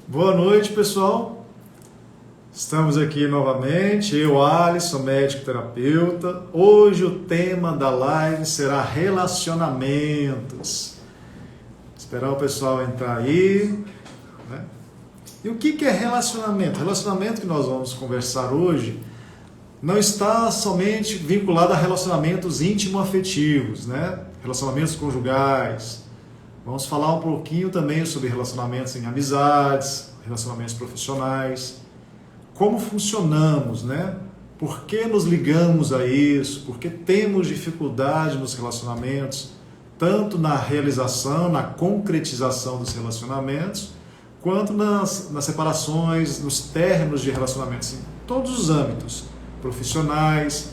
Boa noite, pessoal. Estamos aqui novamente, eu, Alisson, médico terapeuta. Hoje o tema da live será relacionamentos. Esperar o pessoal entrar aí, né? E o que é relacionamento? Relacionamento que nós vamos conversar hoje não está somente vinculado a relacionamentos íntimo-afetivos, né? Relacionamentos conjugais. Vamos falar um pouquinho também sobre relacionamentos em amizades, relacionamentos profissionais, como funcionamos, né? Por que nos ligamos a isso? Por que temos dificuldade nos relacionamentos, tanto na realização, na concretização dos relacionamentos, quanto nas separações, nos términos de relacionamentos, em todos os âmbitos, profissionais,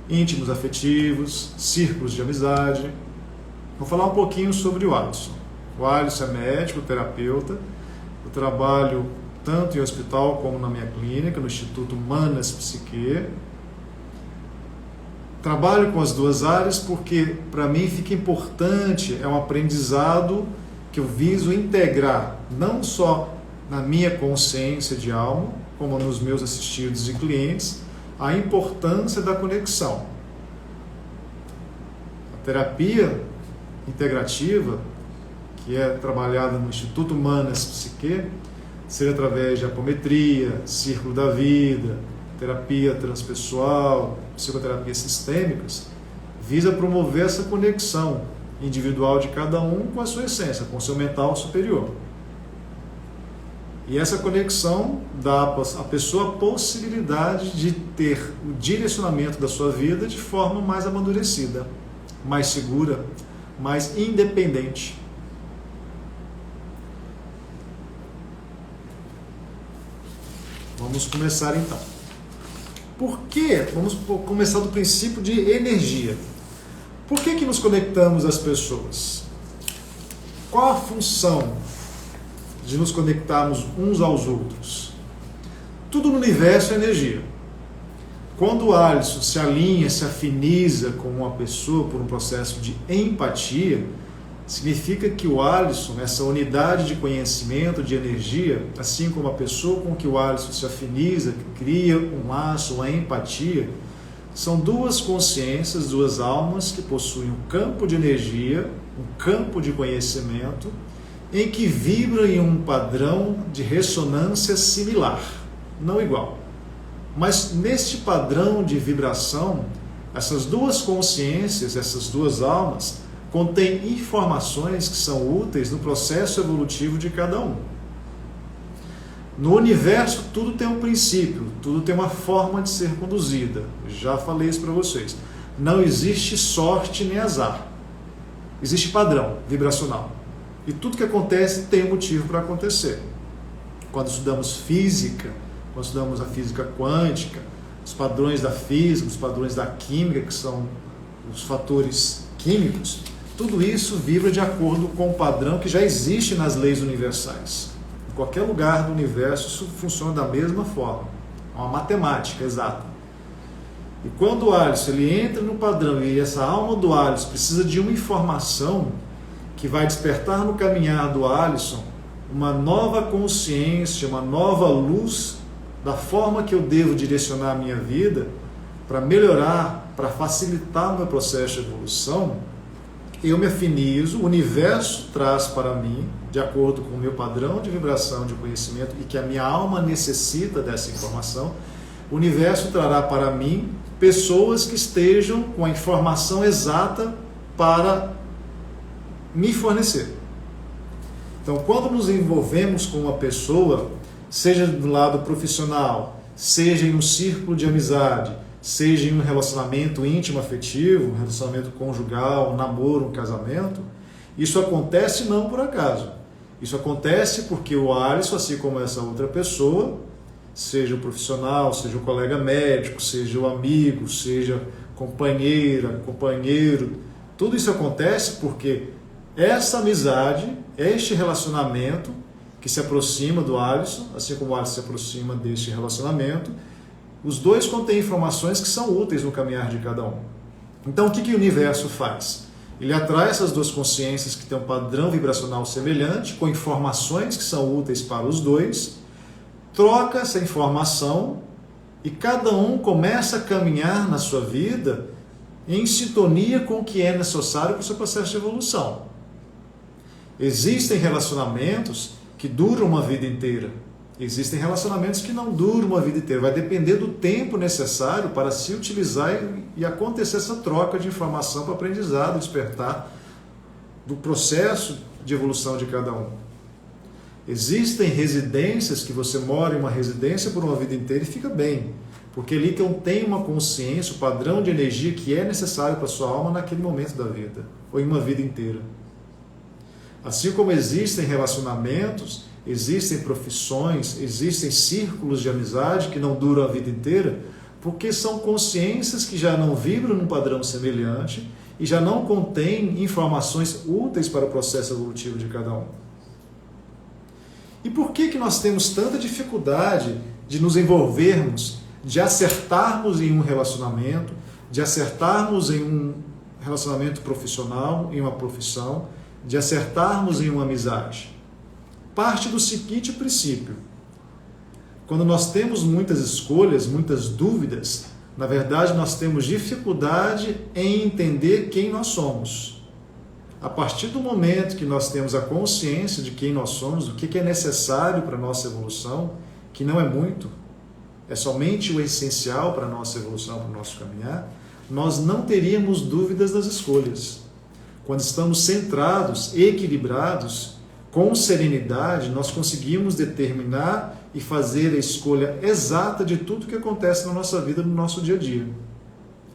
íntimos afetivos, círculos de amizade. Vou falar um pouquinho sobre o Alisson. O Alisson é médico, terapeuta. Eu trabalho tanto em hospital como na minha clínica, no Instituto Manas Psique. Trabalho com as duas áreas porque, para mim, fica importante, é um aprendizado que eu viso integrar, não só na minha consciência de alma, como nos meus assistidos e clientes, a importância da conexão. A terapia integrativa, que é trabalhada no Instituto Manas Psique, seja através de apometria, círculo da vida, terapia transpessoal, psicoterapia sistêmicas, visa promover essa conexão individual de cada um com a sua essência, com o seu mental superior. E essa conexão dá à pessoa a possibilidade de ter o direcionamento da sua vida de forma mais amadurecida, mais segura, mais independente. Vamos começar então. Por quê? Vamos começar do princípio de energia. Por que nos conectamos às pessoas? Qual a função de nos conectarmos uns aos outros? Tudo no universo é energia. Quando o Alisson se alinha, se afiniza com uma pessoa por um processo de empatia, significa que o Alisson, essa unidade de conhecimento, de energia, assim como a pessoa com que o Alisson se afiniza, que cria um laço, uma empatia, são duas consciências, duas almas que possuem um campo de energia, um campo de conhecimento, em que vibram em um padrão de ressonância similar, não igual. Mas neste padrão de vibração, essas duas consciências, essas duas almas, contém informações que são úteis no processo evolutivo de cada um. No universo, tudo tem um princípio, tudo tem uma forma de ser conduzida. Já falei isso para vocês. Não existe sorte nem azar. Existe padrão vibracional. E tudo que acontece tem um motivo para acontecer. Quando estudamos física, quando estudamos a física quântica, os padrões da física, os padrões da química, que são os fatores químicos, tudo isso vibra de acordo com o padrão que já existe nas leis universais. Em qualquer lugar do universo isso funciona da mesma forma. É uma matemática exata. E quando o Alisson ele entra no padrão e essa alma do Alisson precisa de uma informação que vai despertar no caminhar do Alisson uma nova consciência, uma nova luz da forma que eu devo direcionar a minha vida para melhorar, para facilitar o meu processo de evolução, eu me afinizo, o universo traz para mim, de acordo com o meu padrão de vibração, de conhecimento, e que a minha alma necessita dessa informação, o universo trará para mim pessoas que estejam com a informação exata para me fornecer. Então, quando nos envolvemos com uma pessoa, seja do lado profissional, seja em um círculo de amizade, seja em um relacionamento íntimo afetivo, um relacionamento conjugal, um namoro, um casamento, isso acontece não por acaso. Isso acontece porque o Alisson, assim como essa outra pessoa, seja o profissional, seja o colega médico, seja o amigo, seja companheira, companheiro, tudo isso acontece porque essa amizade, este relacionamento que se aproxima do Alisson, assim como o Alisson se aproxima deste relacionamento, os dois contêm informações que são úteis no caminhar de cada um. Então, o que o universo faz? Ele atrai essas duas consciências que têm um padrão vibracional semelhante, com informações que são úteis para os dois, troca essa informação e cada um começa a caminhar na sua vida em sintonia com o que é necessário para o seu processo de evolução. Existem relacionamentos que duram uma vida inteira. Existem relacionamentos que não duram uma vida inteira. Vai depender do tempo necessário para se utilizar e acontecer essa troca de informação para aprendizado, despertar do processo de evolução de cada um. Existem residências que você mora em uma residência por uma vida inteira e fica bem, porque ali tem uma consciência, o padrão de energia que é necessário para a sua alma naquele momento da vida, ou em uma vida inteira. Assim como existem relacionamentos, existem profissões, existem círculos de amizade que não duram a vida inteira, porque são consciências que já não vibram num padrão semelhante e já não contêm informações úteis para o processo evolutivo de cada um. E por que nós temos tanta dificuldade de nos envolvermos, de acertarmos em um relacionamento, de acertarmos em um relacionamento profissional, em uma profissão, de acertarmos em uma amizade? Parte do seguinte princípio: quando nós temos muitas escolhas, muitas dúvidas, na verdade nós temos dificuldade em entender quem nós somos. A partir do momento que nós temos a consciência de quem nós somos, do que é necessário para a nossa evolução, que não é muito, é somente o essencial para a nossa evolução, para o nosso caminhar, nós não teríamos dúvidas das escolhas. Quando estamos centrados, equilibrados, com serenidade, nós conseguimos determinar e fazer a escolha exata de tudo que acontece na nossa vida, no nosso dia a dia.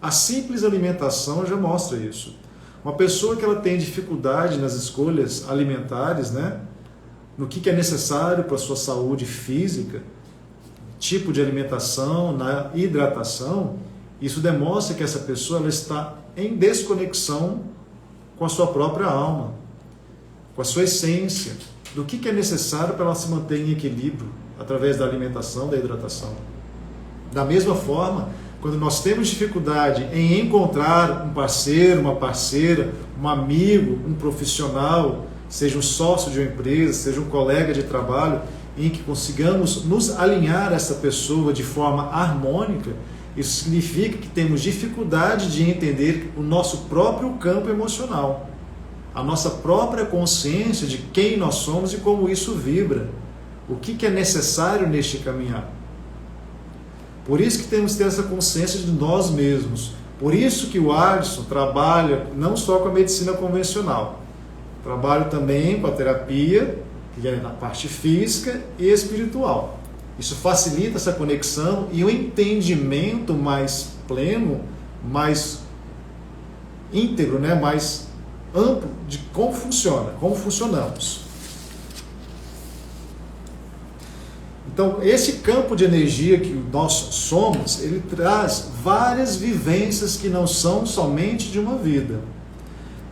A simples alimentação já mostra isso. Uma pessoa que ela tem dificuldade nas escolhas alimentares, no que é necessário para a sua saúde física, tipo de alimentação, na hidratação, isso demonstra que essa pessoa ela está em desconexão com a sua própria alma, com a sua essência, do que é necessário para ela se manter em equilíbrio através da alimentação, da hidratação. Da mesma forma, quando nós temos dificuldade em encontrar um parceiro, uma parceira, um amigo, um profissional, seja um sócio de uma empresa, seja um colega de trabalho, em que consigamos nos alinhar a essa pessoa de forma harmônica, isso significa que temos dificuldade de entender o nosso próprio campo emocional, a nossa própria consciência de quem nós somos e como isso vibra, o que é necessário neste caminhar. Por isso que temos que ter essa consciência de nós mesmos. Por isso que o Alisson trabalha não só com a medicina convencional, trabalha também com a terapia, que é na parte física e espiritual. Isso facilita essa conexão e o entendimento mais pleno, mais íntegro, mais amplo de como funciona, como funcionamos. Então, esse campo de energia que nós somos, ele traz várias vivências que não são somente de uma vida.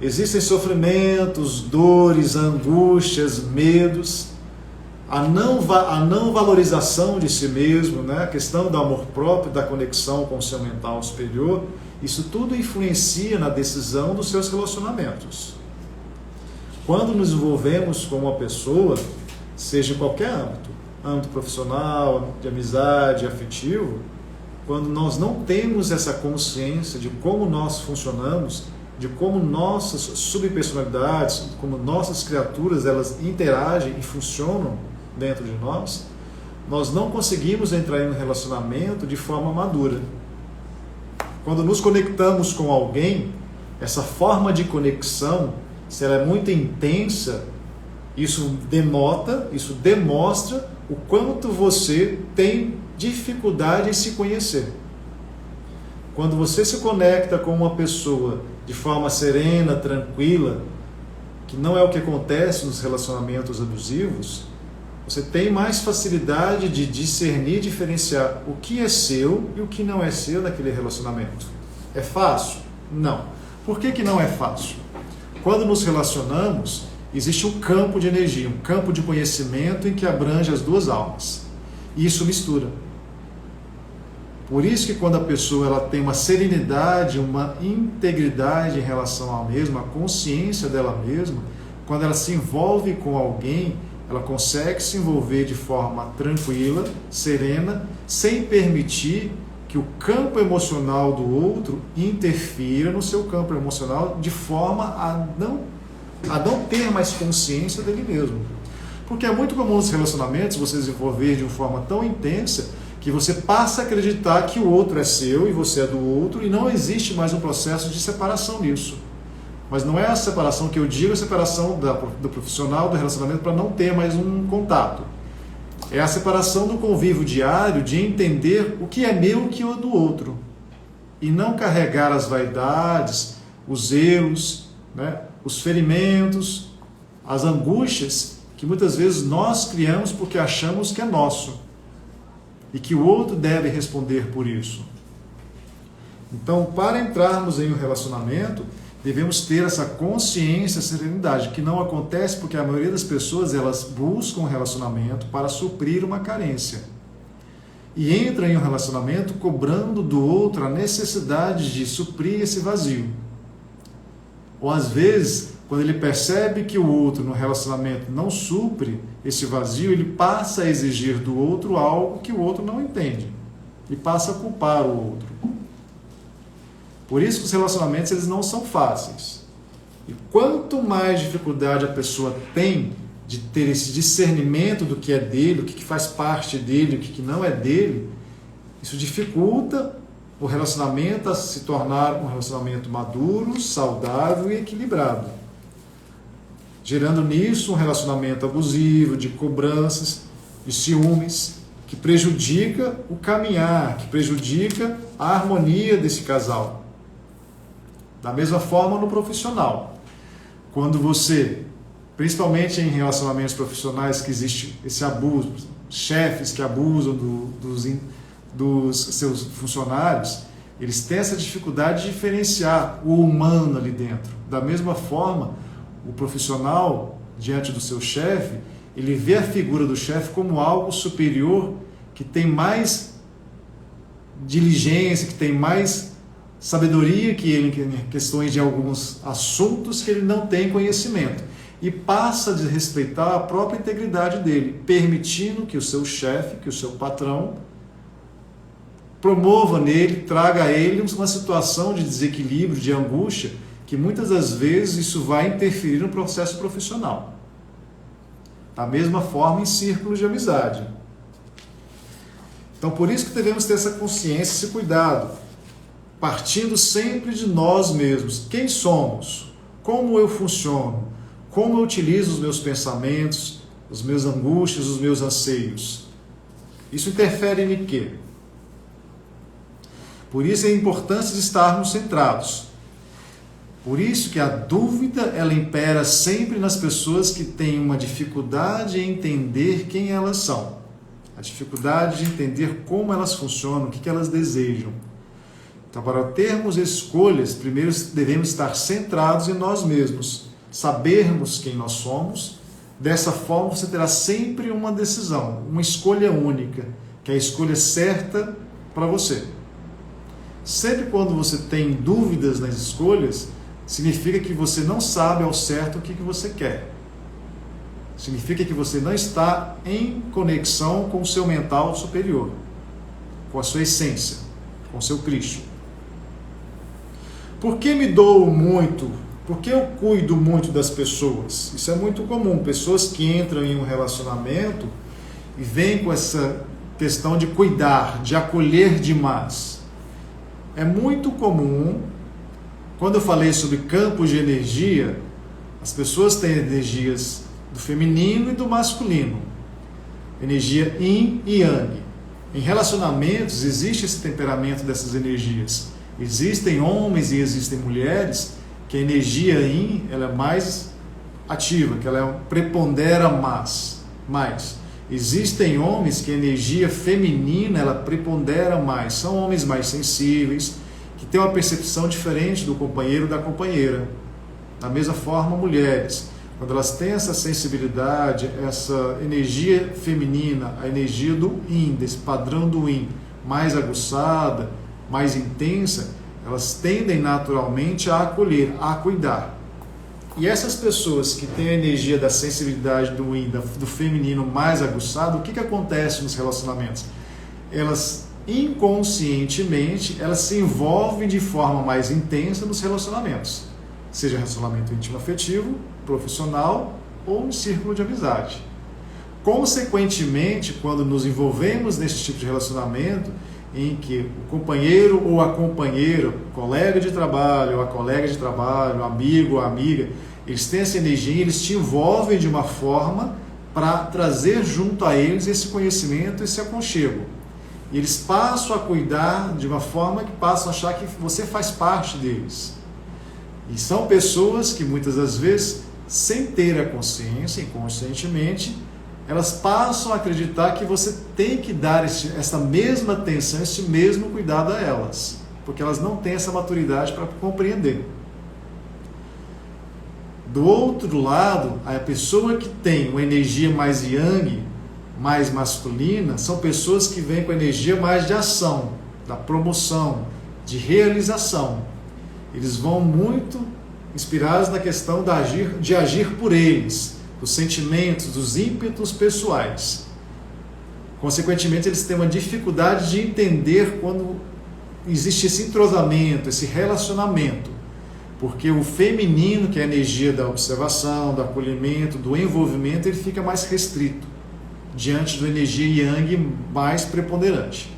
Existem sofrimentos, dores, angústias, medos, a não valorização de si mesmo, a questão do amor próprio, da conexão com o seu mental superior, isso tudo influencia na decisão dos seus relacionamentos. Quando nos envolvemos com uma pessoa, seja em qualquer âmbito profissional, de amizade, afetivo, quando nós não temos essa consciência de como nós funcionamos, de como nossas subpersonalidades, como nossas criaturas, elas interagem e funcionam dentro de nós, nós não conseguimos entrar em um relacionamento de forma madura. Quando nos conectamos com alguém, essa forma de conexão, se ela é muito intensa, isso demonstra o quanto você tem dificuldade em se conhecer. Quando você se conecta com uma pessoa de forma serena, tranquila, que não é o que acontece nos relacionamentos abusivos, você tem mais facilidade de discernir e diferenciar o que é seu e o que não é seu naquele relacionamento. É fácil? Não. Por que não é fácil? Quando nos relacionamos, existe um campo de energia, um campo de conhecimento em que abrange as duas almas. E isso mistura. Por isso que quando a pessoa ela tem uma serenidade, uma integridade em relação à mesma, a consciência dela mesma, quando ela se envolve com alguém, ela consegue se envolver de forma tranquila, serena, sem permitir que o campo emocional do outro interfira no seu campo emocional de forma a não ter mais consciência dele mesmo. Porque é muito comum nos relacionamentos você se envolver de uma forma tão intensa que você passa a acreditar que o outro é seu e você é do outro, e não existe mais um processo de separação nisso. Mas não é a separação que eu digo, a separação do profissional, do relacionamento, para não ter mais um contato. É a separação do convívio diário, de entender o que é meu e o que é do outro. E não carregar as vaidades, os erros, né, os ferimentos, as angústias, que muitas vezes nós criamos porque achamos que é nosso. E que o outro deve responder por isso. Então, para entrarmos em um relacionamento, devemos ter essa consciência, serenidade, que não acontece porque a maioria das pessoas elas buscam um relacionamento para suprir uma carência. E entram em um relacionamento cobrando do outro a necessidade de suprir esse vazio. Ou às vezes, quando ele percebe que o outro no relacionamento não supre esse vazio, ele passa a exigir do outro algo que o outro não entende. E passa a culpar o outro. Por isso que os relacionamentos eles não são fáceis. E quanto mais dificuldade a pessoa tem de ter esse discernimento do que é dele, o que faz parte dele, o que não é dele, isso dificulta o relacionamento a se tornar um relacionamento maduro, saudável e equilibrado. Gerando nisso um relacionamento abusivo, de cobranças, de ciúmes, que prejudica o caminhar, que prejudica a harmonia desse casal. Da mesma forma no profissional. Quando você, principalmente em relacionamentos profissionais que existe esse abuso, chefes que abusam dos seus funcionários, eles têm essa dificuldade de diferenciar o humano ali dentro. Da mesma forma, o profissional, diante do seu chefe, ele vê a figura do chefe como algo superior, que tem mais diligência, que tem mais sabedoria que ele em questões de alguns assuntos que ele não tem conhecimento. E passa a desrespeitar a própria integridade dele, permitindo que o seu chefe, que o seu patrão, promova nele, traga a ele uma situação de desequilíbrio, de angústia, que muitas das vezes isso vai interferir no processo profissional. Da mesma forma em círculos de amizade. Então por isso que devemos ter essa consciência, esse cuidado, partindo sempre de nós mesmos. Quem somos? Como eu funciono? Como eu utilizo os meus pensamentos, as minhas angústias, os meus anseios? Isso interfere em quê? Por isso a importância de estarmos centrados. Por isso que a dúvida ela impera sempre nas pessoas que têm uma dificuldade em entender quem elas são. A dificuldade de entender como elas funcionam, o que elas desejam. Então, para termos escolhas, primeiro devemos estar centrados em nós mesmos, sabermos quem nós somos. Dessa forma, você terá sempre uma decisão, uma escolha única, que é a escolha certa para você. Sempre quando você tem dúvidas nas escolhas, significa que você não sabe ao certo o que você quer. Significa que você não está em conexão com o seu mental superior, com a sua essência, com o seu Cristo. Por que me dou muito? Por que eu cuido muito das pessoas? Isso é muito comum. Pessoas que entram em um relacionamento e vêm com essa questão de cuidar, de acolher demais. É muito comum, quando eu falei sobre campos de energia, as pessoas têm energias do feminino e do masculino. Energia yin e yang. Em relacionamentos existe esse temperamento dessas energias. Existem homens e existem mulheres que a energia yin ela é mais ativa, que ela prepondera mais. Existem homens que a energia feminina ela prepondera mais. São homens mais sensíveis, que têm uma percepção diferente do companheiro ou da companheira. Da mesma forma, mulheres, quando elas têm essa sensibilidade, essa energia feminina, a energia do yin, desse padrão do yin, mais aguçada, mais intensa, elas tendem naturalmente a acolher, a cuidar. E essas pessoas que têm a energia da sensibilidade do yin, do feminino mais aguçado, o que acontece nos relacionamentos? Elas inconscientemente, elas se envolvem de forma mais intensa nos relacionamentos, seja relacionamento íntimo afetivo, profissional ou um círculo de amizade. Consequentemente, quando nos envolvemos nesse tipo de relacionamento, em que o companheiro ou a companheira, o colega de trabalho ou a colega de trabalho, o amigo ou a amiga, eles têm essa energia, eles te envolvem de uma forma para trazer junto a eles esse conhecimento, esse aconchego. E eles passam a cuidar de uma forma que passam a achar que você faz parte deles. E são pessoas que muitas das vezes, sem ter a consciência, inconscientemente, elas passam a acreditar que você tem que dar essa mesma atenção, esse mesmo cuidado a elas, porque elas não têm essa maturidade para compreender. Do outro lado, a pessoa que tem uma energia mais yang, mais masculina, são pessoas que vêm com energia mais de ação, da promoção, de realização. Eles vão muito inspirados na questão de agir por eles, dos sentimentos, dos ímpetos pessoais. Consequentemente, eles têm uma dificuldade de entender quando existe esse entrosamento, esse relacionamento. Porque o feminino, que é a energia da observação, do acolhimento, do envolvimento, ele fica mais restrito diante da energia yang mais preponderante.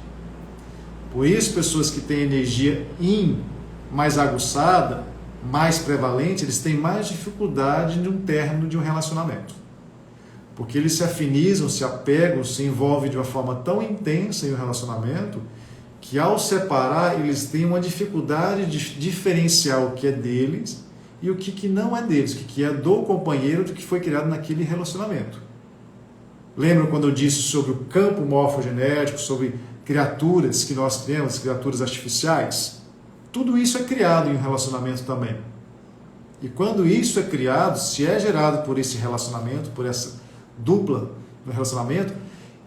Por isso, pessoas que têm energia yin mais aguçada, mais prevalente, eles têm mais dificuldade de um término de um relacionamento. Porque eles se afinizam, se apegam, se envolvem de uma forma tão intensa em um relacionamento que ao separar eles têm uma dificuldade de diferenciar o que é deles e o que não é deles, o que é do companheiro, do que foi criado naquele relacionamento. Lembram quando eu disse sobre o campo morfogenético, sobre criaturas que nós criamos, criaturas artificiais? Tudo isso é criado em um relacionamento também. E quando isso é criado, se é gerado por esse relacionamento, por essa dupla no relacionamento,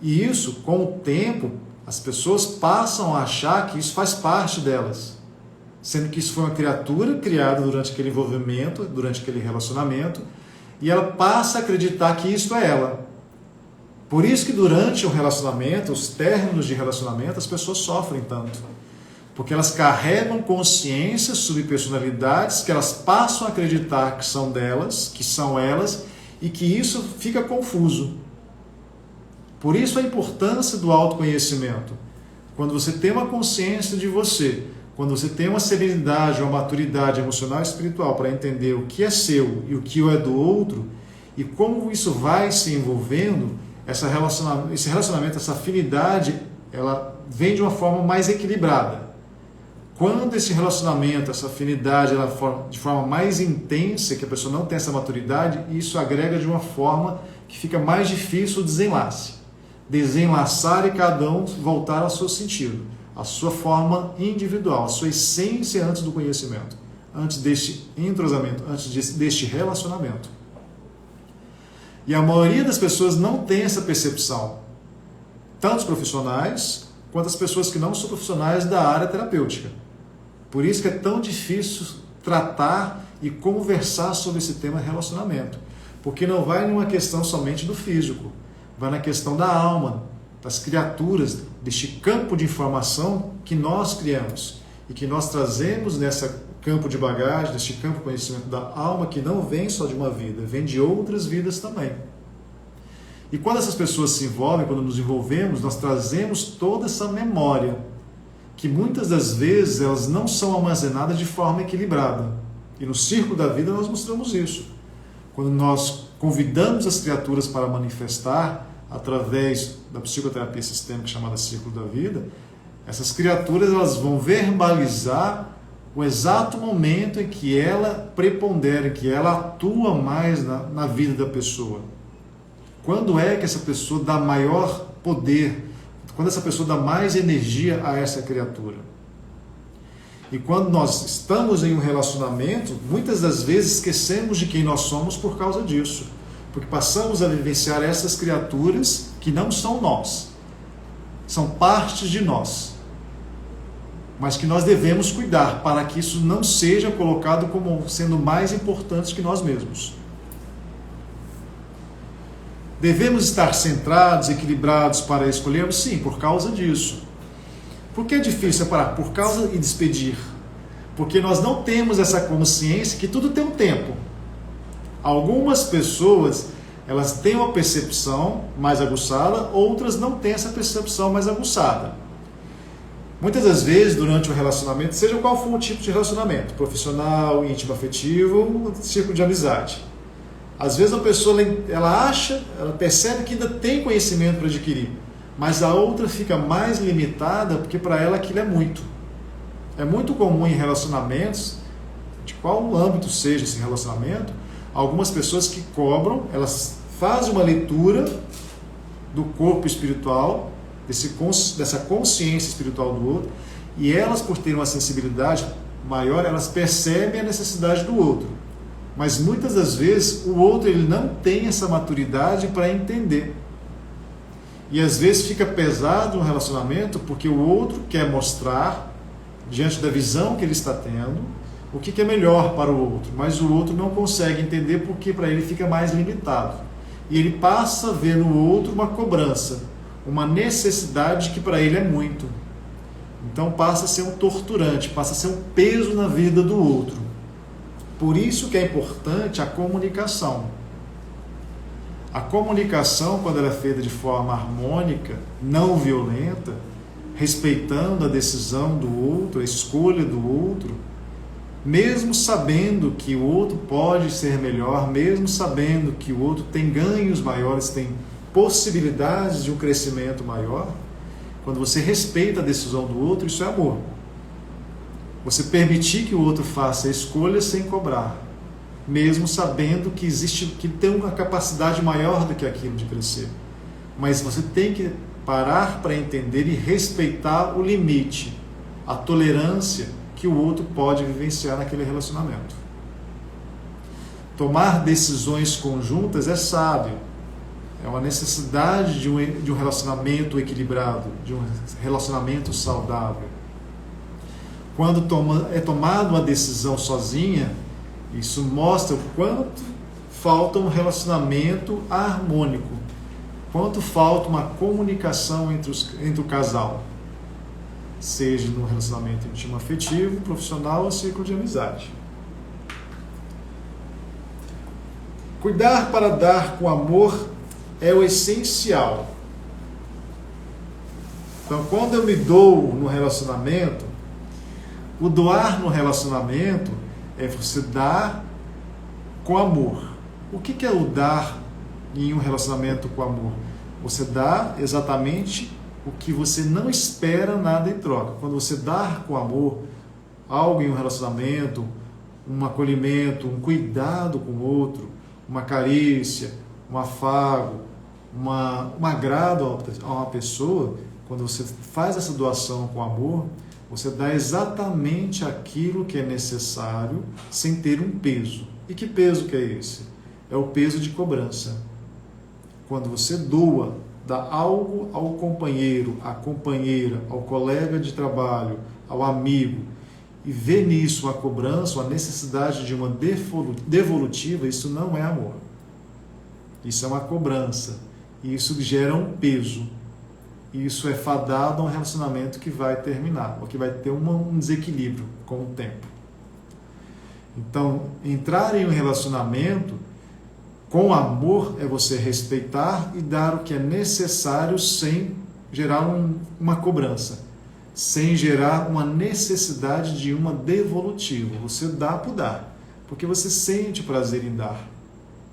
e isso, com o tempo, as pessoas passam a achar que isso faz parte delas, sendo que isso foi uma criatura criada durante aquele envolvimento, durante aquele relacionamento, e ela passa a acreditar que isso é ela. Por isso que durante o relacionamento, os términos de relacionamento, as pessoas sofrem tanto. Porque elas carregam consciências, subpersonalidades, que elas passam a acreditar que são delas, que são elas, e que isso fica confuso. Por isso a importância do autoconhecimento. Quando você tem uma consciência de você, quando você tem uma serenidade, uma maturidade emocional e espiritual para entender o que é seu e o que é do outro, e como isso vai se envolvendo, esse relacionamento, essa afinidade, ela vem de uma forma mais equilibrada. Quando esse relacionamento, essa afinidade, ela de forma mais intensa, que a pessoa não tem essa maturidade, isso agrega de uma forma que fica mais difícil o desenlace. Desenlaçar e cada um voltar ao seu sentido, à sua forma individual, à sua essência antes do conhecimento, antes deste entrosamento, antes deste relacionamento. E a maioria das pessoas não tem essa percepção, tanto os profissionais quanto as pessoas que não são profissionais da área terapêutica. Por isso que é tão difícil tratar e conversar sobre esse tema relacionamento, porque não vai numa questão somente do físico, vai na questão da alma, das criaturas, deste campo de informação que nós criamos e que nós trazemos nesse campo de bagagem, deste campo de conhecimento da alma, que não vem só de uma vida, vem de outras vidas também. E quando essas pessoas se envolvem, quando nos envolvemos, nós trazemos toda essa memória, que muitas das vezes elas não são armazenadas de forma equilibrada. E no círculo da vida nós mostramos isso. Quando nós convidamos as criaturas para manifestar, através da psicoterapia sistêmica chamada Círculo da Vida, essas criaturas elas vão verbalizar o exato momento em que ela prepondera, em que ela atua mais na vida da pessoa. Quando é que essa pessoa dá maior poder? Quando essa pessoa dá mais energia a essa criatura? E quando nós estamos em um relacionamento, muitas das vezes esquecemos de quem nós somos por causa disso. Porque passamos a vivenciar essas criaturas que não são nós. são partes de nós, mas que nós devemos cuidar para que isso não seja colocado como sendo mais importante que nós mesmos. Devemos estar centrados, equilibrados para escolhermos? Sim, por causa disso. Por que é difícil separar? Por causa e despedir. Porque nós não temos essa consciência que tudo tem um tempo. Algumas pessoas, elas têm uma percepção mais aguçada, outras não têm essa percepção mais aguçada. Muitas das vezes, durante o relacionamento, seja qual for o tipo de relacionamento, profissional, íntimo, afetivo, círculo de amizade. Às vezes a pessoa, ela percebe que ainda tem conhecimento para adquirir, mas a outra fica mais limitada porque para ela aquilo é muito. É muito comum em relacionamentos, de qual âmbito seja esse relacionamento, algumas pessoas que cobram, elas fazem uma leitura do corpo espiritual, dessa consciência espiritual do outro, e elas, por terem uma sensibilidade maior, elas percebem a necessidade do outro. Mas muitas das vezes o outro ele não tem essa maturidade para entender. E às vezes fica pesado um relacionamento porque o outro quer mostrar, diante da visão que ele está tendo, o que é melhor para o outro, mas o outro não consegue entender porque para ele fica mais limitado. E ele passa a ver no outro uma cobrança, uma necessidade que para ele é muito. Então passa a ser um torturante, passa a ser um peso na vida do outro. Por isso que é importante a comunicação. A comunicação, quando ela é feita de forma harmônica, não violenta, respeitando a decisão do outro, a escolha do outro, mesmo sabendo que o outro pode ser melhor, mesmo sabendo que o outro tem ganhos maiores, tem possibilidades de um crescimento maior, quando você respeita a decisão do outro, isso é amor. Você permitir que o outro faça a escolha sem cobrar, mesmo sabendo que tem uma capacidade maior do que aquilo de crescer. Mas você tem que parar para entender e respeitar o limite, a tolerância que o outro pode vivenciar naquele relacionamento. Tomar decisões conjuntas é sábio. É uma necessidade de um relacionamento equilibrado, de um relacionamento saudável. Quando é tomada uma decisão sozinha, isso mostra o quanto falta um relacionamento harmônico, quanto falta uma comunicação entre o casal, seja no relacionamento íntimo afetivo, profissional ou círculo de amizade. Cuidar para dar com amor é o essencial. Então, quando eu me dou no relacionamento, o doar no relacionamento é você dar com amor. O que é o dar em um relacionamento com amor? Você dá exatamente o que você não espera nada em troca. Quando você dá com amor algo em um relacionamento, um acolhimento, um cuidado com o outro, uma carícia, um afago, um agrado a uma pessoa, quando você faz essa doação com amor, você dá exatamente aquilo que é necessário sem ter um peso. E que peso que é esse? É o peso de cobrança. Quando você doa, dá algo ao companheiro, à companheira, ao colega de trabalho, ao amigo, e vê nisso a cobrança, a necessidade de uma devolutiva, isso não é amor. Isso é uma cobrança. E isso gera um peso. E isso é fadado a um relacionamento que vai terminar, ou que vai ter um desequilíbrio com o tempo. Então, entrar em um relacionamento com amor é você respeitar e dar o que é necessário sem gerar uma cobrança, sem gerar uma necessidade de uma devolutiva. Você dá por dar, porque você sente prazer em dar,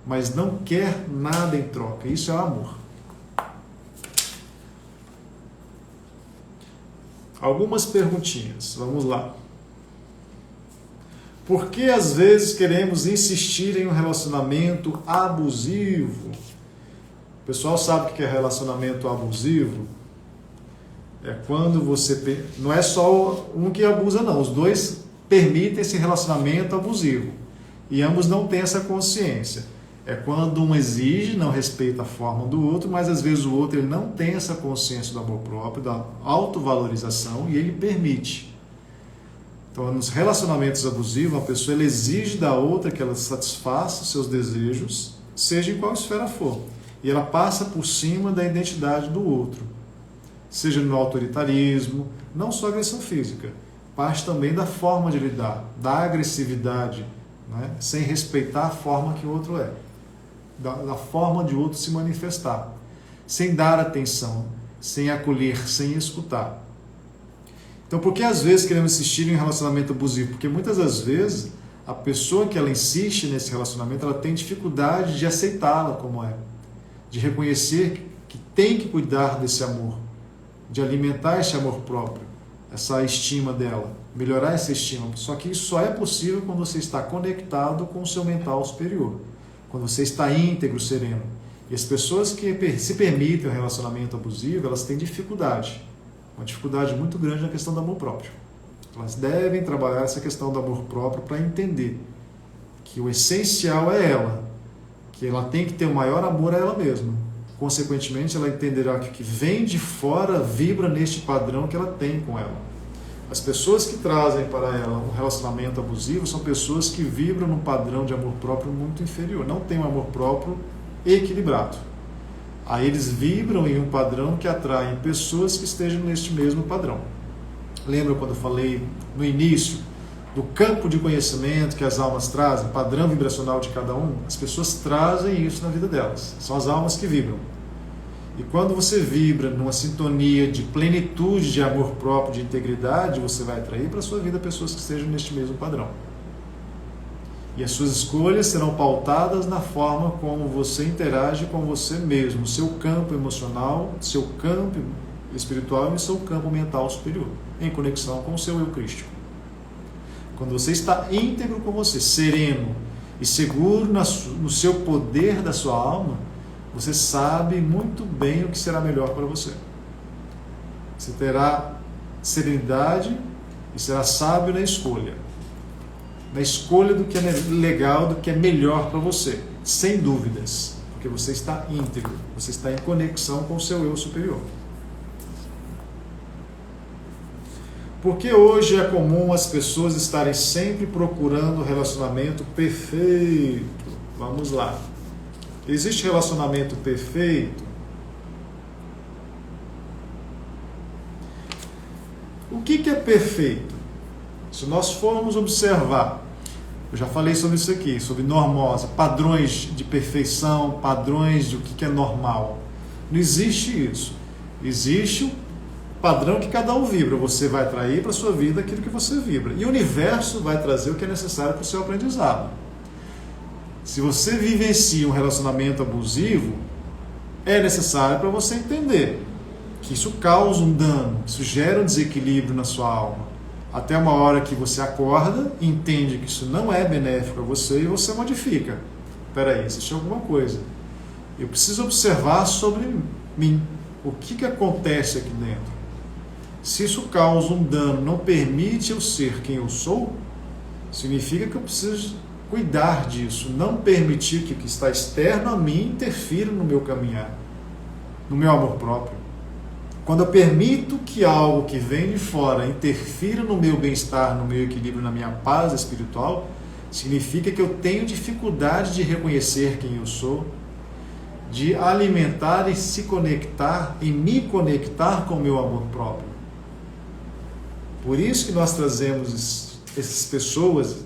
mas não quer nada em troca. Isso é amor. Algumas perguntinhas, vamos lá. Por que às vezes queremos insistir em um relacionamento abusivo? O pessoal sabe o que é relacionamento abusivo? É quando você... Não é só um que abusa, não. Os dois permitem esse relacionamento abusivo. E ambos não têm essa consciência. É quando um exige, não respeita a forma do outro, mas às vezes o outro ele não tem essa consciência do amor próprio, da autovalorização, e ele permite. Então, nos relacionamentos abusivos, a pessoa ela exige da outra que ela satisfaça os seus desejos, seja em qual esfera for. E ela passa por cima da identidade do outro. Seja no autoritarismo, não só agressão física, parte também da forma de lidar, da agressividade, né? Sem respeitar a forma que o outro é. Da forma de o outro se manifestar, sem dar atenção, sem acolher, sem escutar. Então, por que às vezes queremos insistir em um relacionamento abusivo? Porque muitas das vezes a pessoa que ela insiste nesse relacionamento, ela tem dificuldade de aceitá-la como é, de reconhecer que tem que cuidar desse amor, de alimentar esse amor próprio, essa estima dela, melhorar essa estima. Só que isso só é possível quando você está conectado com o seu mental superior, quando você está íntegro, sereno. E as pessoas que se permitem um relacionamento abusivo, elas têm dificuldade, uma dificuldade muito grande na questão do amor próprio. Elas devem trabalhar essa questão do amor próprio para entender que o essencial é ela, que ela tem que ter o maior amor a ela mesma. Consequentemente, ela entenderá que o que vem de fora vibra neste padrão que ela tem com ela. As pessoas que trazem para ela um relacionamento abusivo são pessoas que vibram num padrão de amor próprio muito inferior, não têm um amor próprio equilibrado. Aí eles vibram em um padrão que atrai pessoas que estejam neste mesmo padrão. Lembra quando eu falei no início do campo de conhecimento que as almas trazem, padrão vibracional de cada um? As pessoas trazem isso na vida delas, são as almas que vibram. E quando você vibra numa sintonia de plenitude, de amor próprio, de integridade, você vai atrair para a sua vida pessoas que estejam neste mesmo padrão. E as suas escolhas serão pautadas na forma como você interage com você mesmo, o seu campo emocional, seu campo espiritual e o seu campo mental superior, em conexão com o seu eu crístico. Quando você está íntegro com você, sereno e seguro no seu poder da sua alma, você sabe muito bem o que será melhor para você. Você terá serenidade e será sábio na escolha do que é legal, do que é melhor para você, sem dúvidas, porque você está íntegro, você está em conexão com o seu eu superior. Porque hoje é comum as pessoas estarem sempre procurando o relacionamento perfeito. Vamos lá. Existe relacionamento perfeito? O que é perfeito? Se nós formos observar, eu já falei sobre isso aqui, sobre normose, padrões de perfeição, padrões de o que é normal. Não existe isso. Existe o padrão que cada um vibra. Você vai atrair para a sua vida aquilo que você vibra. E o universo vai trazer o que é necessário para o seu aprendizado. Se você vivencia um relacionamento abusivo, é necessário para você entender que isso causa um dano, isso gera um desequilíbrio na sua alma. Até uma hora que você acorda, entende que isso não é benéfico a você e você modifica. Espera aí, existe alguma coisa. Eu preciso observar sobre mim. O que acontece aqui dentro? Se isso causa um dano, não permite eu ser quem eu sou, significa que eu preciso cuidar disso, não permitir que o que está externo a mim interfira no meu caminhar, no meu amor próprio. Quando eu permito que algo que vem de fora interfira no meu bem-estar, no meu equilíbrio, na minha paz espiritual, significa que eu tenho dificuldade de reconhecer quem eu sou, de alimentar e se conectar, e me conectar com o meu amor próprio. Por isso que nós trazemos essas pessoas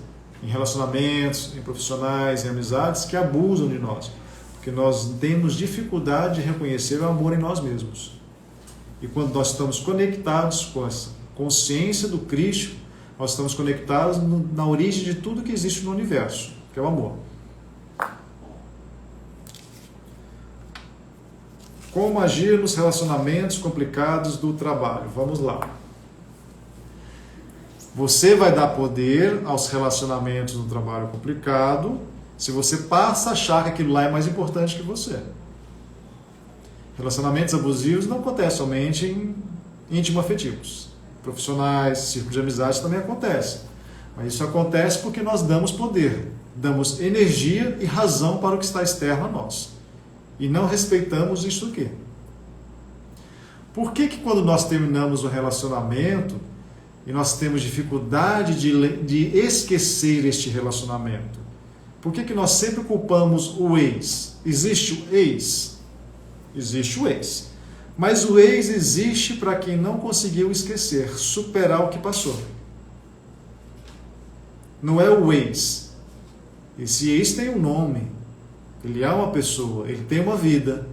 em relacionamentos, em profissionais, em amizades, que abusam de nós, porque nós temos dificuldade de reconhecer o amor em nós mesmos. E quando nós estamos conectados com essa consciência do Cristo, nós estamos conectados na origem de tudo que existe no universo, que é o amor. Como agir nos relacionamentos complicados do trabalho? Vamos lá. Você vai dar poder aos relacionamentos no trabalho complicado se você passa a achar que aquilo lá é mais importante que você. Relacionamentos abusivos não acontecem somente em íntimo-afetivos. Profissionais, círculos de amizade também acontece. Mas isso acontece porque nós damos poder. Damos energia e razão para o que está externo a nós. E não respeitamos isso aqui. Por que quando nós terminamos o relacionamento e nós temos dificuldade de esquecer este relacionamento? Por que nós sempre culpamos o ex? Existe o ex? Existe o ex. Mas o ex existe para quem não conseguiu esquecer, superar o que passou. Não é o ex. Esse ex tem um nome. Ele é uma pessoa, ele tem uma vida.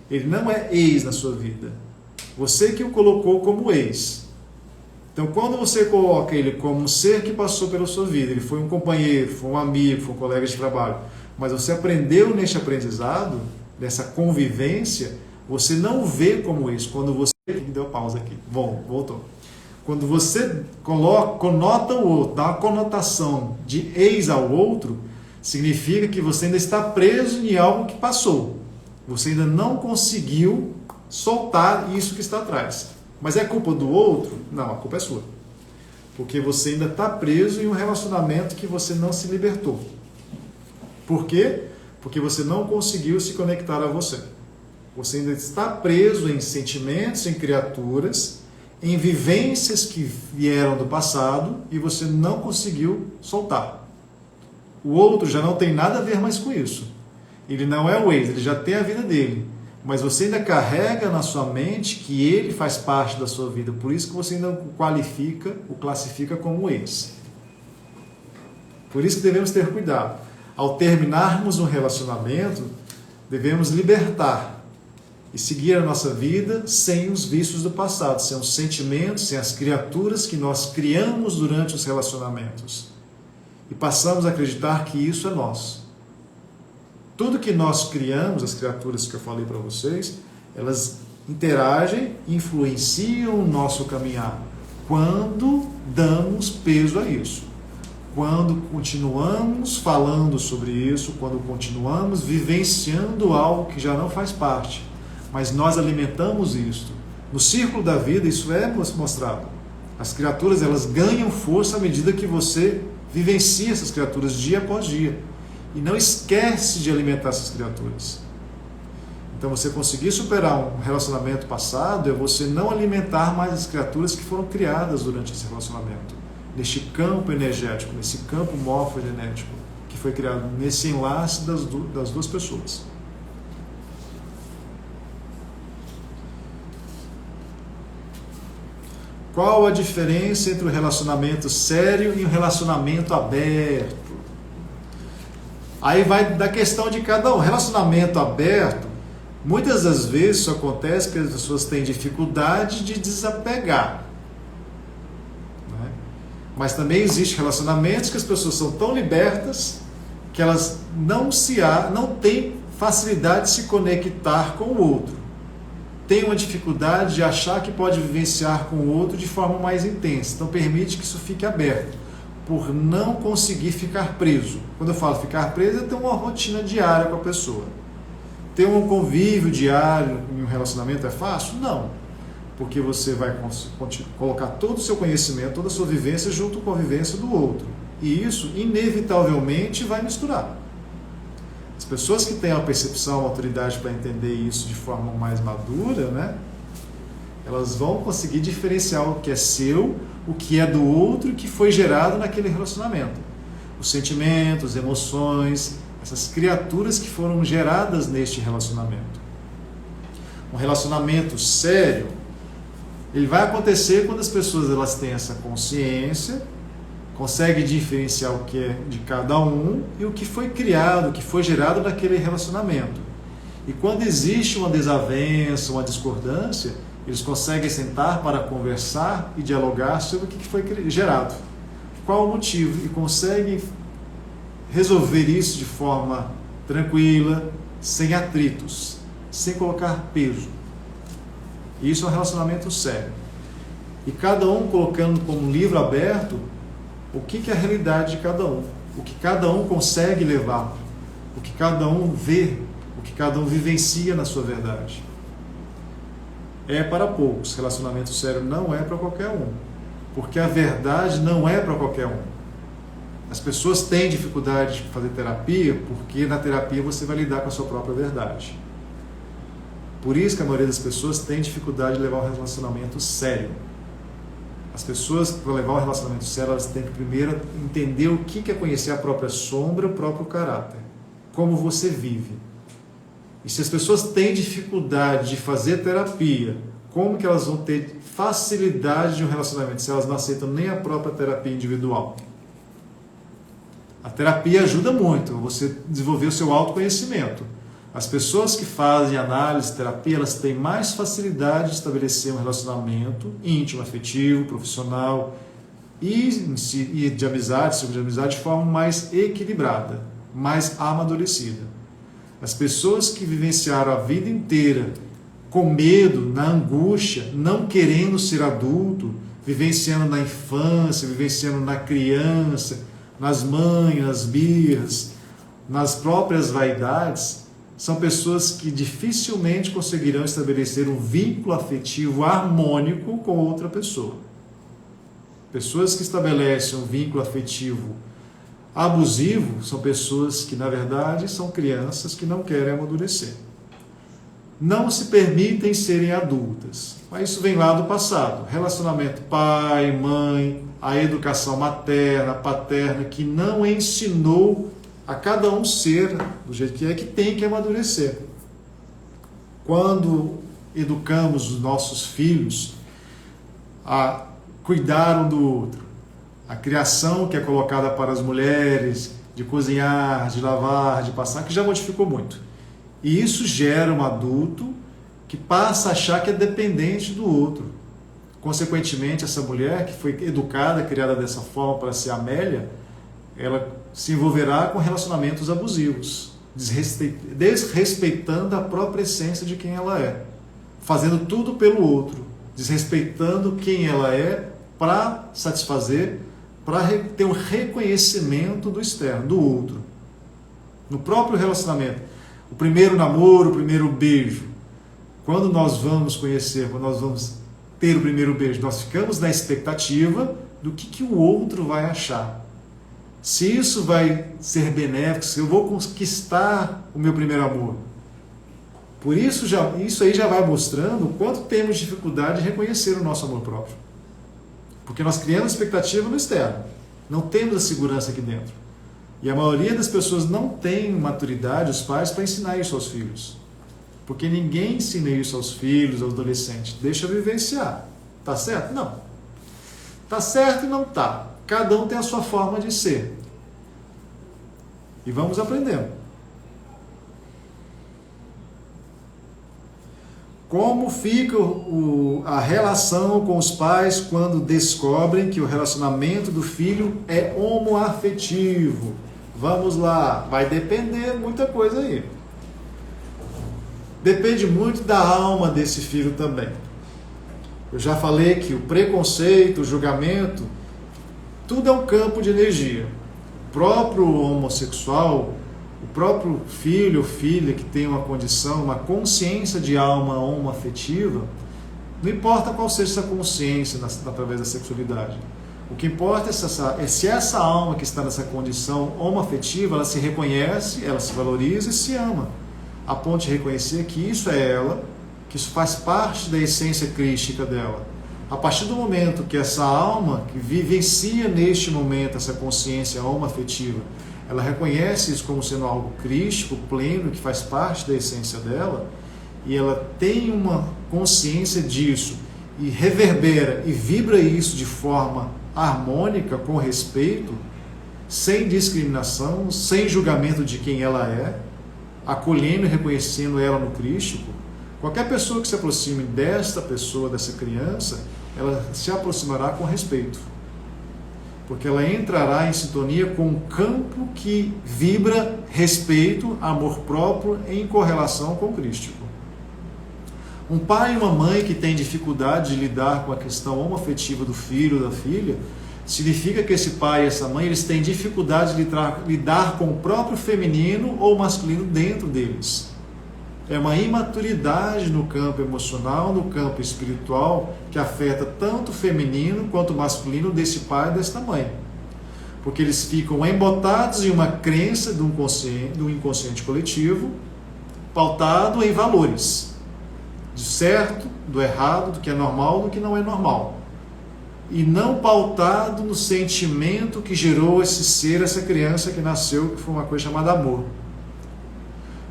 Ele não é ex na sua vida. Você que o colocou como ex. Então, quando você coloca ele como um ser que passou pela sua vida, ele foi um companheiro, foi um amigo, foi um colega de trabalho, mas você aprendeu neste aprendizado, nessa convivência, você não vê como ex. Quando você... Deu pausa aqui. Bom, voltou. Quando você conota o outro, dá uma conotação de ex ao outro, significa que você ainda está preso em algo que passou. Você ainda não conseguiu soltar isso que está atrás. Mas é culpa do outro? Não, a culpa é sua. Porque você ainda está preso em um relacionamento que você não se libertou. Por quê? Porque você não conseguiu se conectar a você. Você ainda está preso em sentimentos, em criaturas, em vivências que vieram do passado e você não conseguiu soltar. O outro já não tem nada a ver mais com isso. Ele não é o ex, ele já tem a vida dele. Mas você ainda carrega na sua mente que ele faz parte da sua vida. Por isso que você ainda o classifica como ex. Por isso que devemos ter cuidado. Ao terminarmos um relacionamento, devemos libertar e seguir a nossa vida sem os vícios do passado, sem os sentimentos, sem as criaturas que nós criamos durante os relacionamentos. E passamos a acreditar que isso é nosso. Tudo que nós criamos, as criaturas que eu falei para vocês, elas interagem, influenciam o nosso caminhar. Quando damos peso a isso. Quando continuamos falando sobre isso, quando continuamos vivenciando algo que já não faz parte. Mas nós alimentamos isso. No círculo da vida, isso é mostrado. As criaturas, elas ganham força à medida que você vivencia essas criaturas dia após dia. E não esquece de alimentar essas criaturas. Então, você conseguir superar um relacionamento passado é você não alimentar mais as criaturas que foram criadas durante esse relacionamento. Neste campo energético, nesse campo morfogenético, que foi criado nesse enlace das duas pessoas. Qual a diferença entre o relacionamento sério e o relacionamento aberto? Aí vai da questão de cada um. Relacionamento aberto, muitas das vezes isso acontece porque as pessoas têm dificuldade de desapegar. Né? Mas também existem relacionamentos que as pessoas são tão libertas que elas não têm facilidade de se conectar com o outro. Tem uma dificuldade de achar que pode vivenciar com o outro de forma mais intensa. Então permite que isso fique aberto. Por não conseguir ficar preso. Quando eu falo ficar preso, é ter uma rotina diária com a pessoa. Ter um convívio diário em um relacionamento é fácil? Não. Porque você vai colocar todo o seu conhecimento, toda a sua vivência junto com a vivência do outro. E isso, inevitavelmente, vai misturar. As pessoas que têm a percepção, a autoridade para entender isso de forma mais madura, né? Elas vão conseguir diferenciar o que é seu, o que é do outro e que foi gerado naquele relacionamento. Os sentimentos, emoções, essas criaturas que foram geradas neste relacionamento. Um relacionamento sério, ele vai acontecer quando as pessoas elas têm essa consciência, conseguem diferenciar o que é de cada um e o que foi criado, o que foi gerado naquele relacionamento. E quando existe uma desavença, uma discordância, eles conseguem sentar para conversar e dialogar sobre o que foi gerado. Qual o motivo? E conseguem resolver isso de forma tranquila, sem atritos, sem colocar peso. Isso é um relacionamento sério. E cada um colocando como um livro aberto o que é a realidade de cada um. O que cada um consegue levar. O que cada um vê. O que cada um vivencia na sua verdade. É para poucos. Relacionamento sério não é para qualquer um. Porque a verdade não é para qualquer um. As pessoas têm dificuldade de fazer terapia porque na terapia você vai lidar com a sua própria verdade. Por isso que a maioria das pessoas tem dificuldade de levar um relacionamento sério. As pessoas, para levar um relacionamento sério, elas têm que primeiro entender o que é conhecer a própria sombra, o próprio caráter. Como você vive. E se as pessoas têm dificuldade de fazer terapia, como que elas vão ter facilidade de um relacionamento se elas não aceitam nem a própria terapia individual? A terapia ajuda muito a você desenvolver o seu autoconhecimento. As pessoas que fazem análise, terapia, elas têm mais facilidade de estabelecer um relacionamento íntimo, afetivo, profissional e de amizade, de amizade de forma mais equilibrada, mais amadurecida. As pessoas que vivenciaram a vida inteira com medo, na angústia, não querendo ser adulto, vivenciando na infância, vivenciando na criança, nas manhas, nas birras, nas próprias vaidades, são pessoas que dificilmente conseguirão estabelecer um vínculo afetivo harmônico com outra pessoa. Pessoas que estabelecem um vínculo afetivo abusivo são pessoas que, na verdade, são crianças que não querem amadurecer. Não se permitem serem adultas. Mas isso vem lá do passado. Relacionamento pai, mãe, a educação materna, paterna, que não ensinou a cada um ser do jeito que tem que amadurecer. Quando educamos os nossos filhos a cuidar um do outro, a criação que é colocada para as mulheres, de cozinhar, de lavar, de passar, que já modificou muito. E isso gera um adulto que passa a achar que é dependente do outro. Consequentemente, essa mulher que foi educada, criada dessa forma para ser Amélia, ela se envolverá com relacionamentos abusivos, desrespeitando a própria essência de quem ela é, fazendo tudo pelo outro, desrespeitando quem ela é para satisfazer, para ter um reconhecimento do externo, do outro. No próprio relacionamento, o primeiro namoro, o primeiro beijo, quando nós vamos conhecer, quando nós vamos ter o primeiro beijo, nós ficamos na expectativa do que o outro vai achar. Se isso vai ser benéfico, se eu vou conquistar o meu primeiro amor. Por isso, isso aí já vai mostrando o quanto temos dificuldade de reconhecer o nosso amor próprio. Porque nós criamos expectativa no externo, não temos a segurança aqui dentro. E a maioria das pessoas não tem maturidade, os pais, para ensinar isso aos filhos. Porque ninguém ensina isso aos filhos, aos adolescentes. Deixa vivenciar. Tá certo? Não. Tá certo e não tá. Cada um tem a sua forma de ser. E vamos aprendendo. Como fica a relação com os pais quando descobrem que o relacionamento do filho é homoafetivo? Vamos lá, vai depender muita coisa aí. Depende muito da alma desse filho também. Eu já falei que o preconceito, o julgamento, tudo é um campo de energia. O próprio homossexual, o próprio filho ou filha que tem uma condição, uma consciência de alma homoafetiva, não importa qual seja essa consciência através da sexualidade. O que importa é se essa alma que está nessa condição homoafetiva, ela se reconhece, ela se valoriza e se ama. A ponto de reconhecer que isso é ela, que isso faz parte da essência crística dela. A partir do momento que essa alma, que vivencia neste momento essa consciência homoafetiva, ela reconhece isso como sendo algo crístico, pleno, que faz parte da essência dela, e ela tem uma consciência disso, e reverbera e vibra isso de forma harmônica, com respeito, sem discriminação, sem julgamento de quem ela é, acolhendo e reconhecendo ela no crístico, qualquer pessoa que se aproxime desta pessoa, dessa criança, ela se aproximará com respeito. Porque ela entrará em sintonia com um campo que vibra respeito, amor próprio em correlação com o crístico. Um pai e uma mãe que têm dificuldade de lidar com a questão homoafetiva do filho ou da filha, significa que esse pai e essa mãe eles têm dificuldade de lidar com o próprio feminino ou masculino dentro deles. É uma imaturidade no campo emocional, no campo espiritual, que afeta tanto o feminino quanto o masculino desse pai e desta mãe. Porque eles ficam embotados em uma crença do inconsciente coletivo, pautado em valores, do certo, do errado, do que é normal, do que não é normal. E não pautado no sentimento que gerou esse ser, essa criança que nasceu, que foi uma coisa chamada amor.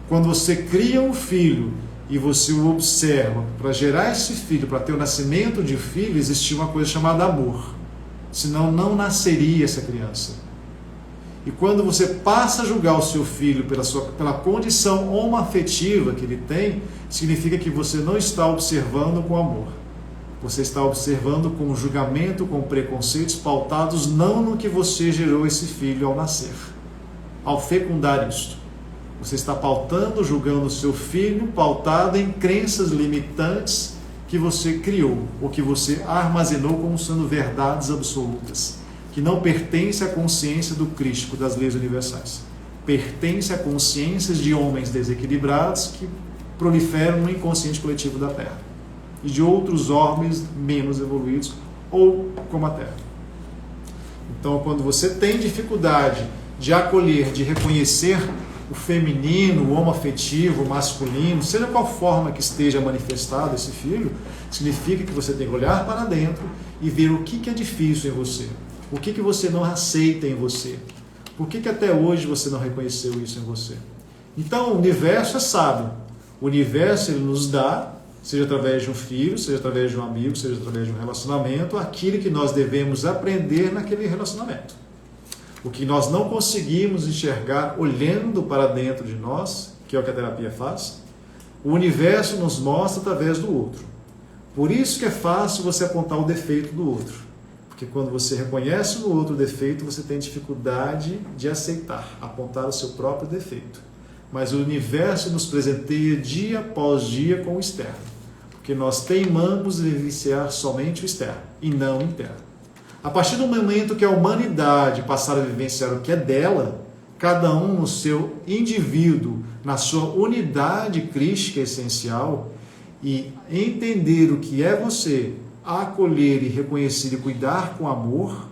Quando você cria um filho e você o observa, para gerar esse filho, para ter o nascimento de filho, existia uma coisa chamada amor. Senão não nasceria essa criança. E quando você passa a julgar o seu filho pela condição homoafetiva que ele tem, significa que você não está observando com amor. Você está observando com julgamento, com preconceitos pautados não no que você gerou esse filho ao nascer, ao fecundar isto. Você está pautando, julgando o seu filho, pautado em crenças limitantes que você criou, ou que você armazenou como sendo verdades absolutas, que não pertence à consciência do Cristo, das leis universais. Pertence a consciências de homens desequilibrados que proliferam no inconsciente coletivo da Terra, e de outros homens menos evoluídos, ou como a Terra. Então, quando você tem dificuldade de acolher, de reconhecer o feminino, o homoafetivo, o masculino, seja qual forma que esteja manifestado esse filho, significa que você tem que olhar para dentro e ver o que é difícil em você, o que você não aceita em você, por que até hoje você não reconheceu isso em você. Então, o universo é sábio. O universo ele nos dá, seja através de um filho, seja através de um amigo, seja através de um relacionamento, aquilo que nós devemos aprender naquele relacionamento. O que nós não conseguimos enxergar olhando para dentro de nós, que é o que a terapia faz, o universo nos mostra através do outro. Por isso que é fácil você apontar o defeito do outro. Porque quando você reconhece no outro o defeito, você tem dificuldade de aceitar, apontar o seu próprio defeito. Mas o universo nos presenteia dia após dia com o externo. Porque nós teimamos em vivenciar somente o externo e não o interno. A partir do momento que a humanidade passar a vivenciar o que é dela, cada um no seu indivíduo, na sua unidade crística essencial, e entender o que é você, acolher e reconhecer e cuidar com amor,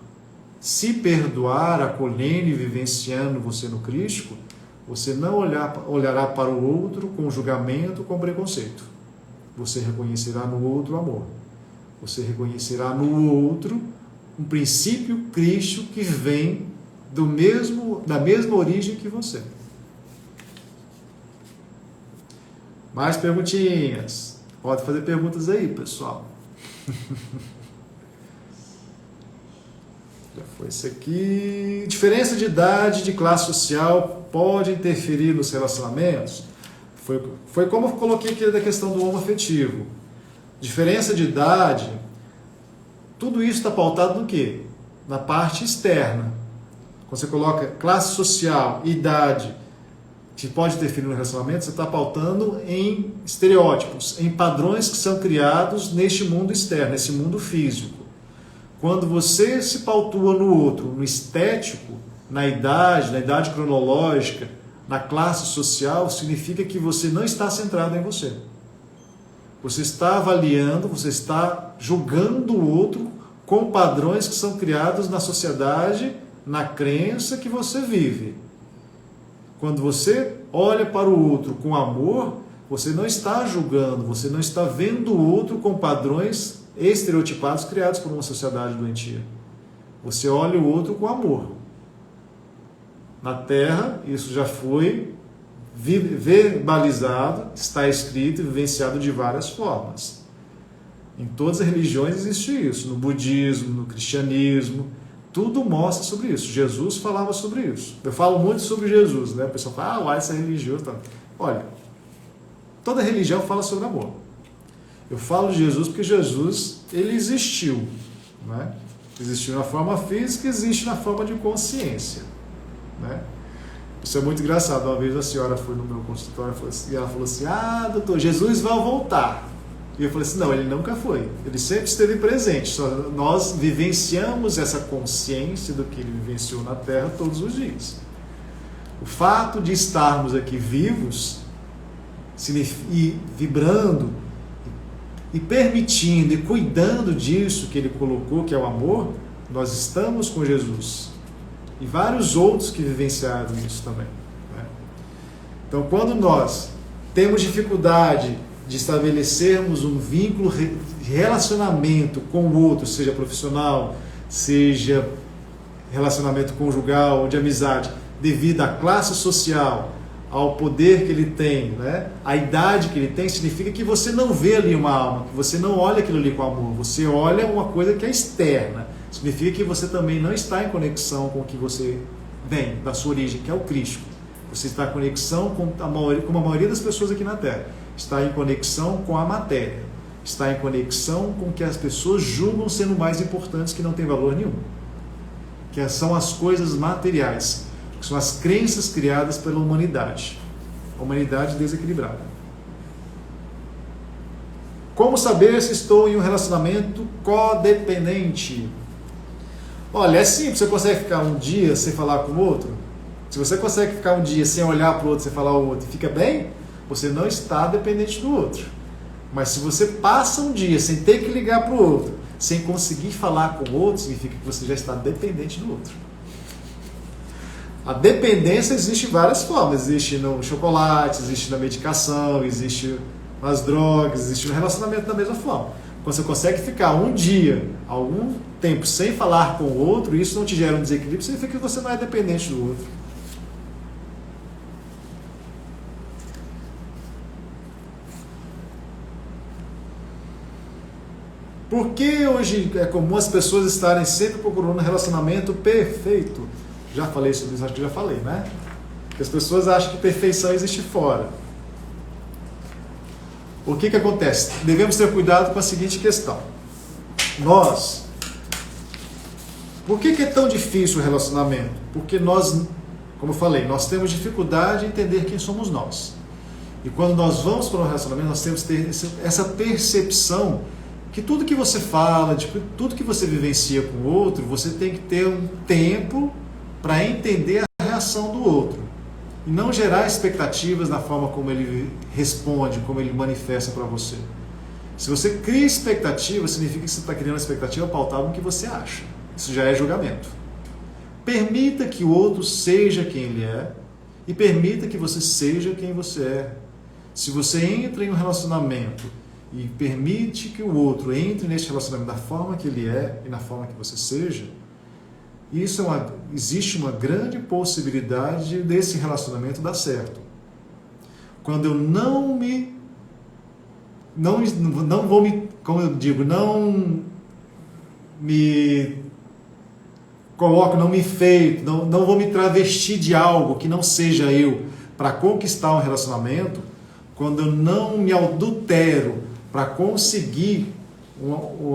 se perdoar, acolhendo e vivenciando você no crístico, você não olhará para o outro com julgamento, com preconceito. Você reconhecerá no outro amor. Você reconhecerá no outro um princípio crístico que vem da mesma origem que você. Mais perguntinhas? Pode fazer perguntas aí, pessoal. Já foi isso aqui. Diferença de idade, de classe social pode interferir nos relacionamentos? Foi como eu coloquei aqui da questão do homoafetivo. Diferença de idade, tudo isso está pautado no quê? Na parte externa. Quando você coloca classe social, idade, que pode interferir no relacionamento, você está pautando em estereótipos, em padrões que são criados neste mundo externo, nesse mundo físico. Quando você se pautua no outro, no estético, na idade cronológica, na classe social, significa que você não está centrado em você. Você está avaliando, você está julgando o outro com padrões que são criados na sociedade, na crença que você vive. Quando você olha para o outro com amor, você não está julgando, você não está vendo o outro com padrões estereotipados criados por uma sociedade doentia. Você olha o outro com amor. Na Terra, isso já foi verbalizado, está escrito e vivenciado de várias formas. Em todas as religiões existe isso, no budismo, no cristianismo, tudo mostra sobre isso. Jesus falava sobre isso. Eu falo muito sobre Jesus, né? O pessoal fala, essa é religiosa. Tá. Olha, toda religião fala sobre amor. Eu falo de Jesus porque Jesus, ele existiu, né? Existiu na forma física, existe na forma de consciência, né? Isso é muito engraçado. Uma vez a senhora foi no meu consultório e ela falou assim, doutor, Jesus vai voltar. E eu falei assim, não, ele nunca foi. Ele sempre esteve presente. Só nós vivenciamos essa consciência do que ele vivenciou na Terra todos os dias. O fato de estarmos aqui vivos e vibrando e permitindo e cuidando disso que ele colocou, que é o amor, nós estamos com Jesus. e vários outros que vivenciaram isso também, né? Então, quando nós temos dificuldade de estabelecermos um vínculo de relacionamento com o outro, seja profissional, seja relacionamento conjugal ou de amizade, devido à classe social, ao poder que ele tem, né? A idade que ele tem, significa que você não vê ali uma alma, que você não olha aquilo ali com amor, você olha uma coisa que é externa. Significa que você também não está em conexão com o que você vem, da sua origem, que é o Cristo. Você está em conexão com a maioria das pessoas aqui na Terra. Está em conexão com a matéria. Está em conexão com o que as pessoas julgam sendo mais importantes, que não tem valor nenhum. Que são as coisas materiais, que são as crenças criadas pela humanidade. A humanidade desequilibrada. Como saber se estou em um relacionamento codependente? Olha, é simples, você consegue ficar um dia sem falar com o outro? Se você consegue ficar um dia sem olhar para o outro, sem falar ao outro, e fica bem, você não está dependente do outro. Mas se você passa um dia sem ter que ligar para o outro, sem conseguir falar com o outro, significa que você já está dependente do outro. A dependência existe de várias formas. Existe no chocolate, existe na medicação, existe nas drogas, existe no relacionamento da mesma forma. Quando você consegue ficar um dia, algum tempo sem falar com o outro, isso não te gera um desequilíbrio, significa que você não é dependente do outro. Por que hoje é comum as pessoas estarem sempre procurando um relacionamento perfeito? Já falei sobre isso, acho que já falei, né? Porque as pessoas acham que perfeição existe fora. O que acontece? Devemos ter cuidado com a seguinte questão. Por que é tão difícil o relacionamento? Porque nós, como eu falei, nós temos dificuldade em entender quem somos nós. E quando nós vamos para um relacionamento, nós temos que ter essa percepção que tudo que você fala, de tudo que você vivencia com o outro, você tem que ter um tempo para entender a reação do outro. E não gerar expectativas na forma como ele responde, como ele manifesta para você. Se você cria expectativa, significa que você está criando uma expectativa pautada no que você acha. Isso já é julgamento. Permita que o outro seja quem ele é e permita que você seja quem você é. Se você entra em um relacionamento e permite que o outro entre nesse relacionamento da forma que ele é e na forma que você seja, existe uma grande possibilidade desse relacionamento dar certo. Quando eu não vou me travestir de algo que não seja eu para conquistar um relacionamento, quando eu não me adultero para conseguir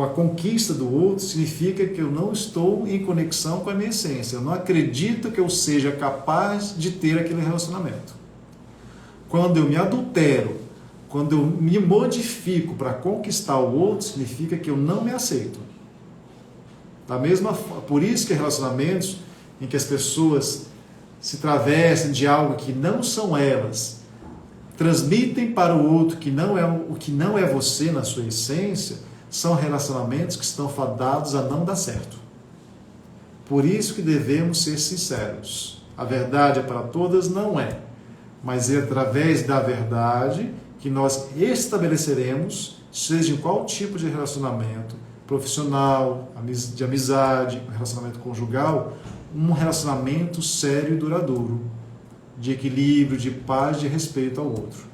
a conquista do outro, significa que eu não estou em conexão com a minha essência. Eu não acredito que eu seja capaz de ter aquele relacionamento. Quando eu me adultero, quando eu me modifico para conquistar o outro, significa que eu não me aceito. Por isso que relacionamentos em que as pessoas se travestem de algo que não são elas, transmitem para o outro o que não é você na sua essência, são relacionamentos que estão fadados a não dar certo. Por isso que devemos ser sinceros. A verdade é para todas? Não é. Mas é através da verdade que nós estabeleceremos, seja em qual tipo de relacionamento, profissional, de amizade, relacionamento conjugal, um relacionamento sério e duradouro, de equilíbrio, de paz, de respeito ao outro.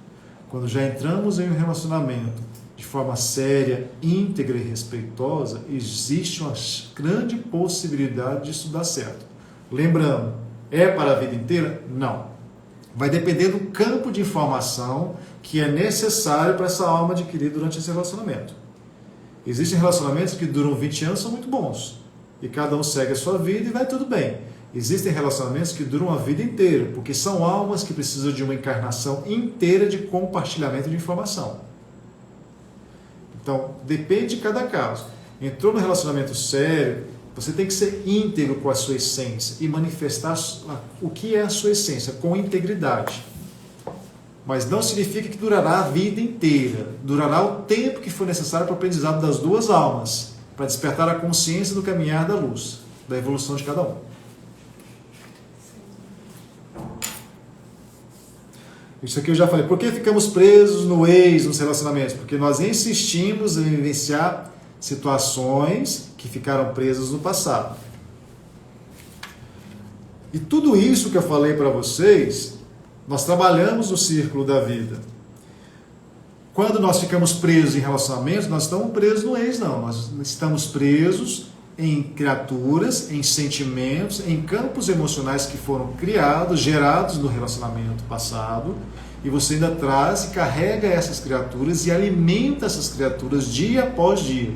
Quando já entramos em um relacionamento de forma séria, íntegra e respeitosa, existe uma grande possibilidade disso dar certo. Lembrando, é para a vida inteira? Não. Vai depender do campo de informação que é necessário para essa alma adquirir durante esse relacionamento. Existem relacionamentos que duram 20 anos, são muito bons. E cada um segue a sua vida e vai tudo bem. Existem relacionamentos que duram a vida inteira, porque são almas que precisam de uma encarnação inteira de compartilhamento de informação. Então, depende de cada caso. Entrou no relacionamento sério, você tem que ser íntegro com a sua essência e manifestar o que é a sua essência, com integridade. Mas não significa que durará a vida inteira. Durará o tempo que for necessário para o aprendizado das duas almas, para despertar a consciência do caminhar da luz, da evolução de cada um. Isso aqui eu já falei. Por que ficamos presos no ex, nos relacionamentos? Porque nós insistimos em vivenciar situações que ficaram presas no passado. E tudo isso que eu falei para vocês, nós trabalhamos no círculo da vida. Quando nós ficamos presos em relacionamentos, nós estamos presos no ex, não. Nós estamos presos em criaturas, em sentimentos, em campos emocionais que foram criados, gerados no relacionamento passado, e você ainda traz e carrega essas criaturas e alimenta essas criaturas dia após dia.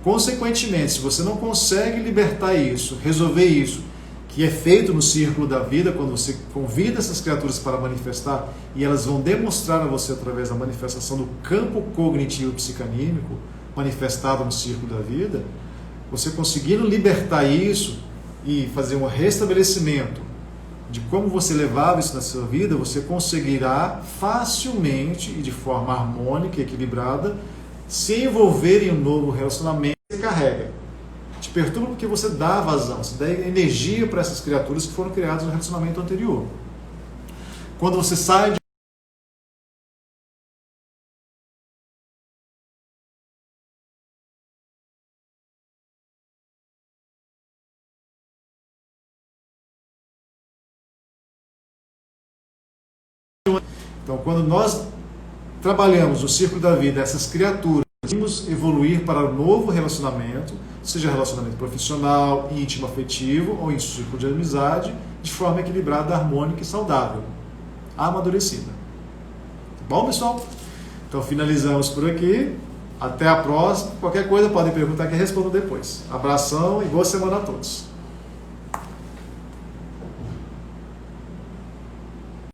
Consequentemente, se você não consegue libertar isso, resolver isso, que é feito no círculo da vida, quando você convida essas criaturas para manifestar, e elas vão demonstrar a você através da manifestação do campo cognitivo psicanímico, manifestado no círculo da vida, você conseguindo libertar isso e fazer um restabelecimento de como você levava isso na sua vida, você conseguirá facilmente e de forma harmônica e equilibrada se envolver em um novo relacionamento que você carrega. Te perturba porque você dá vazão, você dá energia para essas criaturas que foram criadas no relacionamento anterior. Quando você sai de Então, quando nós trabalhamos no círculo da vida essas criaturas, vamos evoluir para um novo relacionamento, seja relacionamento profissional, íntimo, afetivo ou em círculo de amizade, de forma equilibrada, harmônica e saudável, amadurecida. Tá bom, pessoal? Então, finalizamos por aqui. Até a próxima. Qualquer coisa podem perguntar que eu respondo depois. Abração e boa semana a todos.